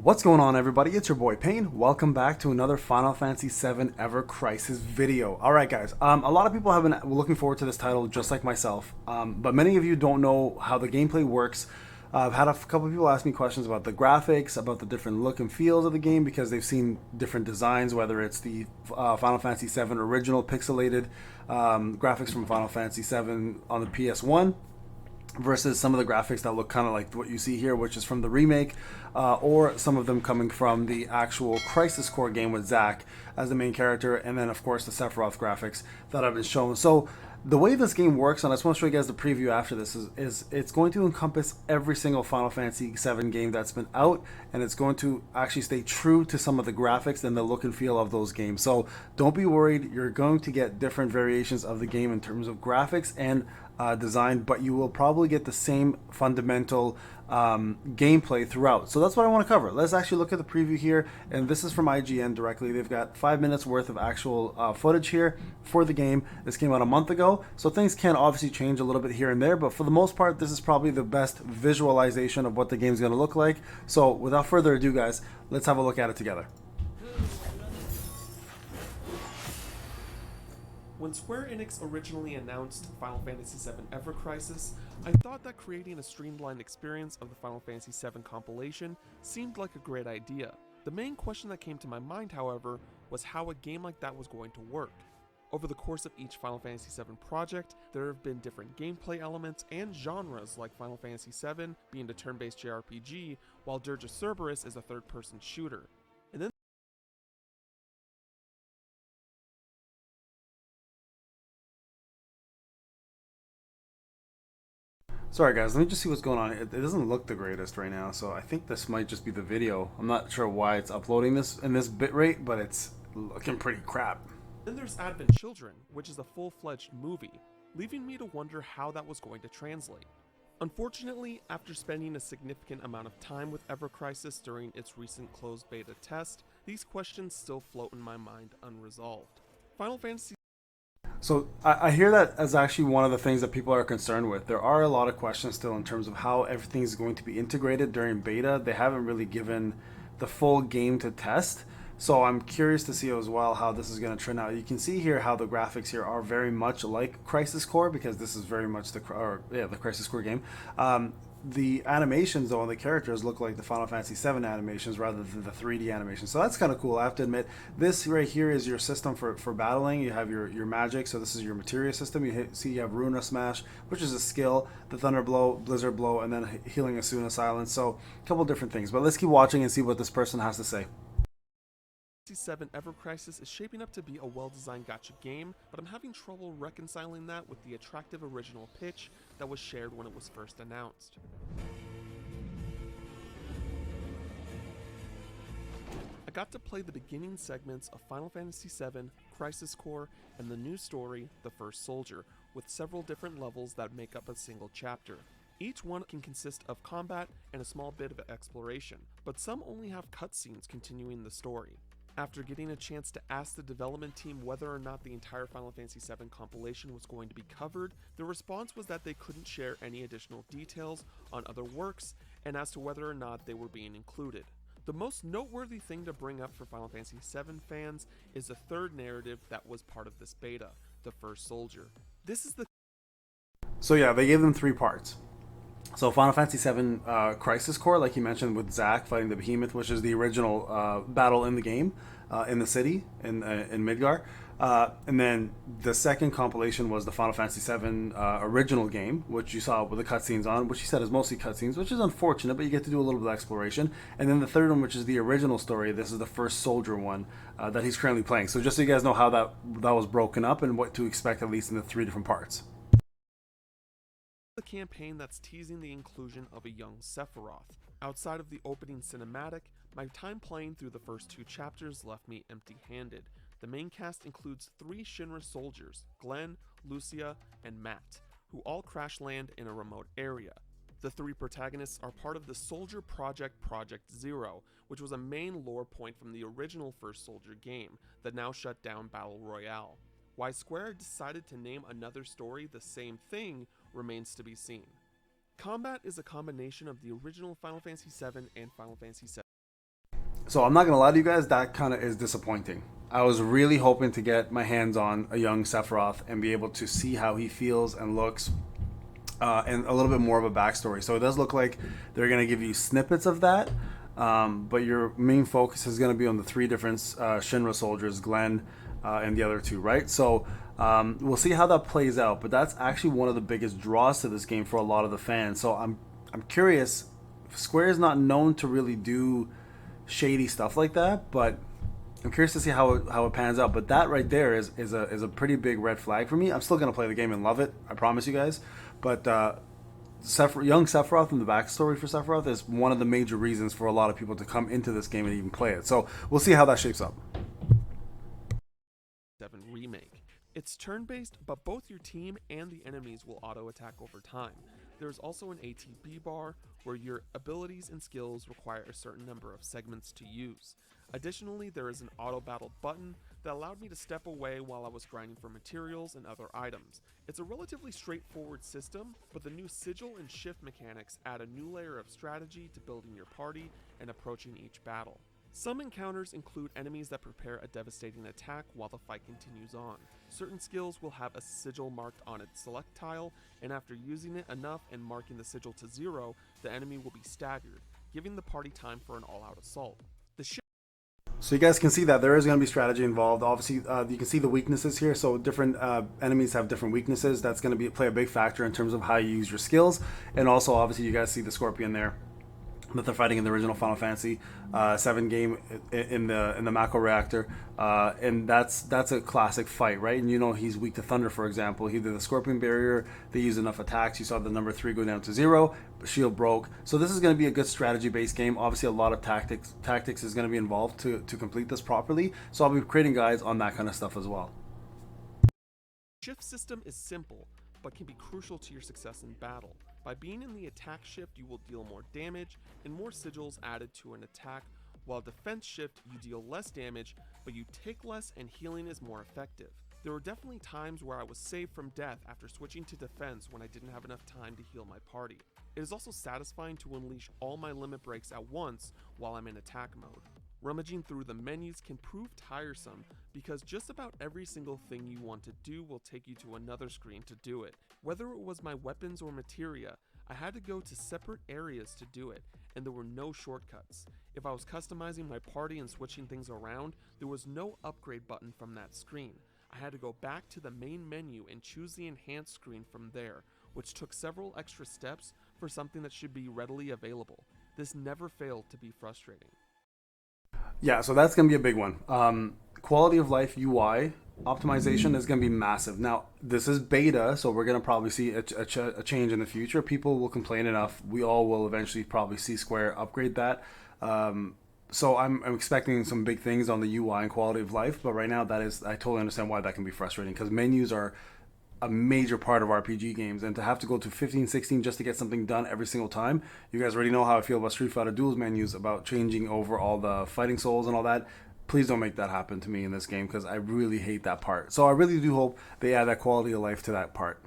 What's going on, everybody? It's your boy Payne. Welcome back to another Final Fantasy VII Evercrisis video. All right, guys. A lot of people have been looking forward to this title, just like myself. But many of you don't know how the gameplay works. I've had a couple of people ask me questions about the graphics, about the different look and feels of the game because they've seen different designs, whether it's the Final Fantasy VII original pixelated graphics from Final Fantasy VII on the PS1 versus some of the graphics that look kind of like what you see here, which is from the remake, or some of them coming from the actual Crisis Core game with Zack as the main character, and then of course the Sephiroth graphics that have been shown. So the way this game works, and I just want to show you guys the preview after this, is it's going to encompass every single Final Fantasy VII game that's been out, and it's going to actually stay true to some of the graphics and the look and feel of those games. So don't be worried, you're going to get different variations of the game in terms of graphics and design, but you will probably get the same fundamental gameplay throughout. So that's what I want to cover. Let's actually look at the preview here, and this is from IGN directly. They've got 5 minutes worth of actual footage here for the game. This came out a month ago, so things can obviously change a little bit here and there, but for the most part, this is probably the best visualization of what the game's going to look like. So without further ado, guys, let's have a look at it together. When Square Enix originally announced Final Fantasy VII Evercrisis, I thought that creating a streamlined experience of the Final Fantasy VII compilation seemed like a great idea. The main question that came to my mind, however, was how a game like that was going to work. Over the course of each Final Fantasy VII project, there have been different gameplay elements and genres, like Final Fantasy VII being a turn-based JRPG, while Dirge of Cerberus is a third-person shooter. And then Sorry guys, let me just see what's going on. It doesn't look the greatest right now, so I think this might just be the video. I'm not sure why it's uploading this in this bitrate, but it's looking pretty crap. Then there's Advent Children, which is a full-fledged movie, leaving me to wonder how that was going to translate. Unfortunately, after spending a significant amount of time with Evercrisis during its recent closed beta test, these questions still float in my mind unresolved. Final Fantasy So I hear that as actually one of the things that people are concerned with. There are a lot of questions still in terms of how everything is going to be integrated during beta. They haven't really given the full game to test. So I'm curious to see as well how this is going to turn out. You can see here how the graphics here are very much like Crisis Core, because this is very much the Crisis Core game. The animations though on the characters look like the Final Fantasy VII animations rather than the 3D animations. So that's kind of cool. I have to admit, this right here is your system for battling. You have your magic. So this is your materia system. See you have Runa Smash, which is a skill, the Thunder Blow, Blizzard Blow, and then Healing Asuna Silence. So a couple different things. But let's keep watching and see what this person has to say. VII Evercrisis is shaping up to be a well-designed gacha game, but I'm having trouble reconciling that with the attractive original pitch that was shared when it was first announced. I got to play the beginning segments of Final Fantasy VII, Crisis Core, and the new story, The First Soldier, with several different levels that make up a single chapter. Each one can consist of combat and a small bit of exploration, but some only have cutscenes continuing the story. After getting a chance to ask the development team whether or not the entire Final Fantasy VII compilation was going to be covered, the response was that they couldn't share any additional details on other works and as to whether or not they were being included. The most noteworthy thing to bring up for Final Fantasy VII fans is the third narrative that was part of this beta, The First Soldier. This is the So yeah, they gave them 3 parts. So Final Fantasy VII Crisis Core, like you mentioned, with Zack fighting the Behemoth, which is the original battle in the game, in the city, in Midgar. And then the second compilation was the Final Fantasy VII original game, which you saw with the cutscenes on, which he said is mostly cutscenes, which is unfortunate, but you get to do a little bit of exploration. And then the third one, which is the original story, this is the First Soldier one that he's currently playing. So just so you guys know how that was broken up and what to expect, at least in the 3 different parts. campaign that's teasing the inclusion of a young Sephiroth. Outside of the opening cinematic, my time playing through the first 2 chapters left me empty-handed. The main cast includes 3 Shinra soldiers, Glenn, Lucia, and Matt, who all crash land in a remote area. The 3 protagonists are part of the Soldier Project Project Zero, which was a main lore point from the original First Soldier game, the now shut down Battle Royale. Why Square decided to name another story the same thing remains to be seen. Combat is a combination of the original Final Fantasy VII and Final Fantasy VII So I'm not gonna lie to you guys, that kind of is disappointing. I was really hoping to get my hands on a young Sephiroth and be able to see how he feels and looks, and a little bit more of a backstory. So it does look like they're gonna give you snippets of that, but your main focus is gonna be on the three different Shinra soldiers, Glenn, and the other two, right? So we'll see how that plays out. But that's actually one of the biggest draws to this game for a lot of the fans. So I'm curious. Square is not known to really do shady stuff like that, but I'm curious to see how it pans out. But that right there is a pretty big red flag for me. I'm still gonna play the game and love it. I promise you guys. But young Sephiroth and the backstory for Sephiroth is one of the major reasons for a lot of people to come into this game and even play it. So we'll see how that shapes up. 7 Remake. It's turn-based, but both your team and the enemies will auto-attack over time. There's also an ATB bar, where your abilities and skills require a certain number of segments to use. Additionally, there is an auto-battle button that allowed me to step away while I was grinding for materials and other items. It's a relatively straightforward system, but the new sigil and shift mechanics add a new layer of strategy to building your party and approaching each battle. Some encounters include enemies that prepare a devastating attack while the fight continues on. Certain skills will have a sigil marked on its select tile, and after using it enough and marking the sigil to 0, the enemy will be staggered, giving the party time for an all-out assault. So you guys can see that there is going to be strategy involved. Obviously, you can see the weaknesses here. So different enemies have different weaknesses. That's going to play a big factor in terms of how you use your skills. And also, obviously, you guys see the Scorpion there that they're fighting in the original Final Fantasy 7 game in the Mako reactor, and that's a classic fight, right? And you know he's weak to thunder, for example. He did the Scorpion barrier. They used enough attacks. You saw the number 3 go down to 0. Shield broke. So this is going to be a good strategy-based game. Obviously, a lot of tactics is going to be involved to complete this properly. So I'll be creating guides on that kind of stuff as well. Shift system is simple, but can be crucial to your success in battle. By being in the attack shift, you will deal more damage and more sigils added to an attack, while defense shift, you deal less damage, but you take less and healing is more effective. There were definitely times where I was saved from death after switching to defense when I didn't have enough time to heal my party. It is also satisfying to unleash all my limit breaks at once while I'm in attack mode. Rummaging through the menus can prove tiresome because just about every single thing you want to do will take you to another screen to do it. Whether it was my weapons or materia, I had to go to separate areas to do it, and there were no shortcuts. If I was customizing my party and switching things around, there was no upgrade button from that screen. I had to go back to the main menu and choose the enhanced screen from there, which took several extra steps for something that should be readily available. This never failed to be frustrating. Yeah, so that's going to be a big one. Quality of life UI optimization is going to be massive. Now, this is beta, so we're going to probably see a change in the future. People will complain enough. We all will eventually probably see Square upgrade that. So I'm expecting some big things on the UI and quality of life, but right now I totally understand why that can be frustrating, because menus are a major part of RPG games, and to have to go to 15, 16 just to get something done every single time. You guys already know how I feel about Street Fighter Duels menus, about changing over all the fighting souls and all that. Please don't make that happen to me in this game, because I really hate that part. So I really do hope they add that quality of life to that part.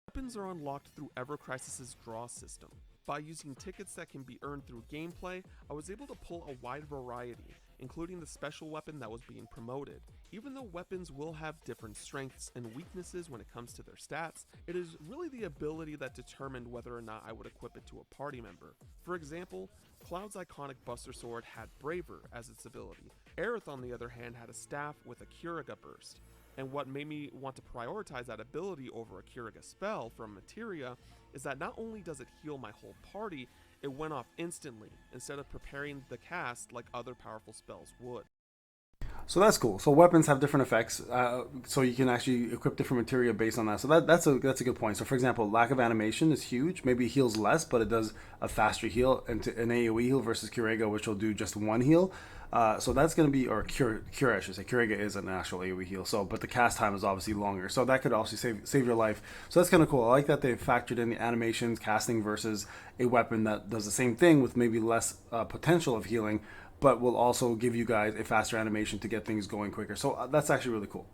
Weapons are unlocked through Evercrisis' draw system. By using tickets that can be earned through gameplay, I was able to pull a wide variety, including the special weapon that was being promoted. Even though weapons will have different strengths and weaknesses when it comes to their stats, it is really the ability that determined whether or not I would equip it to a party member. For example, Cloud's iconic Buster Sword had Braver as its ability. Aerith, on the other hand, had a staff with a Curaga burst. And what made me want to prioritize that ability over a Curaga spell from Materia is that not only does it heal my whole party, it went off instantly instead of preparing the cast like other powerful spells would. So that's cool. So weapons have different effects, so you can actually equip different materia based on that. So that's a good point. So for example, lack of animation is huge. Maybe it heals less, but it does a faster heal, and an AoE heal versus Curaga, which will do just one heal. So that's going to be, or Cure, I should say. Curaga is an actual AoE heal. So, but the cast time is obviously longer. So that could also save your life. So that's kind of cool. I like that they've factored in the animations, casting versus a weapon that does the same thing with maybe less potential of healing, but will also give you guys a faster animation to get things going quicker. So that's actually really cool.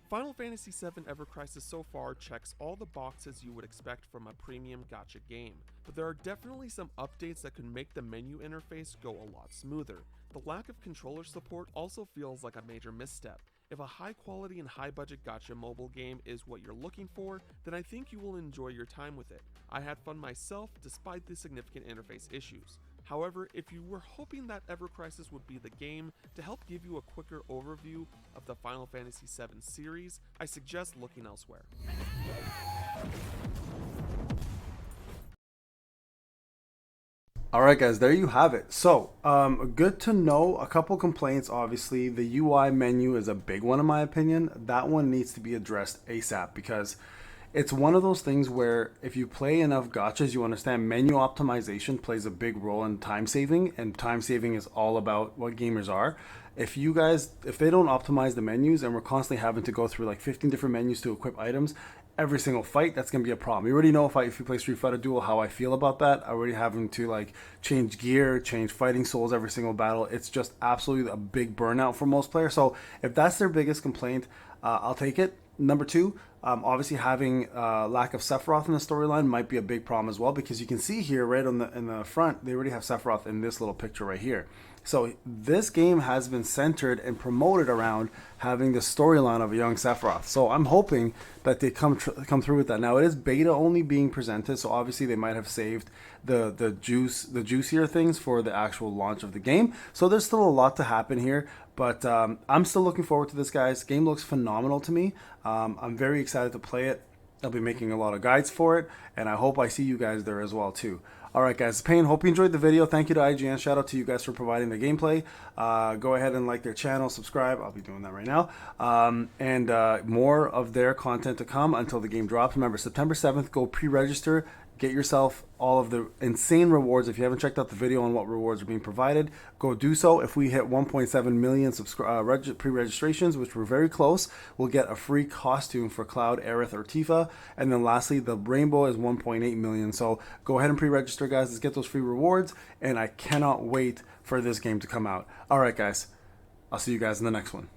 Final Fantasy VII Evercrisis so far checks all the boxes you would expect from a premium gacha game, but there are definitely some updates that could make the menu interface go a lot smoother. The lack of controller support also feels like a major misstep. If a high quality and high budget gacha mobile game is what you're looking for, then I think you will enjoy your time with it. I had fun myself despite the significant interface issues. However, if you were hoping that Evercrisis would be the game to help give you a quicker overview of the Final Fantasy VII series, I suggest looking elsewhere. All right, guys, there you have it. So, good to know. A couple complaints. Obviously, the UI menu is a big one in my opinion. That one needs to be addressed ASAP because it's one of those things where if you play enough gachas, you understand menu optimization plays a big role in time saving, and time saving is all about what gamers are. If they don't optimize the menus and we're constantly having to go through like 15 different menus to equip items, every single fight, that's gonna be a problem. You already know if you play Street Fighter Duel how I feel about that. I already having to like change gear, change fighting souls every single battle. It's just absolutely a big burnout for most players. So if that's their biggest complaint, I'll take it. Number two, obviously having lack of Sephiroth in the storyline might be a big problem as well, because you can see here right on in the front they already have Sephiroth in this little picture right here. So this game has been centered and promoted around having the storyline of a young Sephiroth. So I'm hoping that they come through with that. Now it is beta only being presented, so obviously they might have saved the juicier things for the actual launch of the game. So there's still a lot to happen here, but I'm still looking forward to this, guys. Game looks phenomenal to me. I'm very excited to play it. I'll be making a lot of guides for it, and I hope I see you guys there as well too. Alright guys, Payne, hope you enjoyed the video. Thank you to IGN. Shout out to you guys for providing the gameplay. Go ahead and like their channel, subscribe. I'll be doing that right now. And more of their content to come until the game drops. Remember, September 7th, go pre-register. Get yourself all of the insane rewards. If you haven't checked out the video on what rewards are being provided, go do so. If we hit 1.7 million pre-registrations, which we're very close, we'll get a free costume for Cloud, Aerith, or Tifa. And then lastly, the rainbow is 1.8 million. So go ahead and pre-register, guys. Let's get those free rewards. And I cannot wait for this game to come out. All right, guys. I'll see you guys in the next one.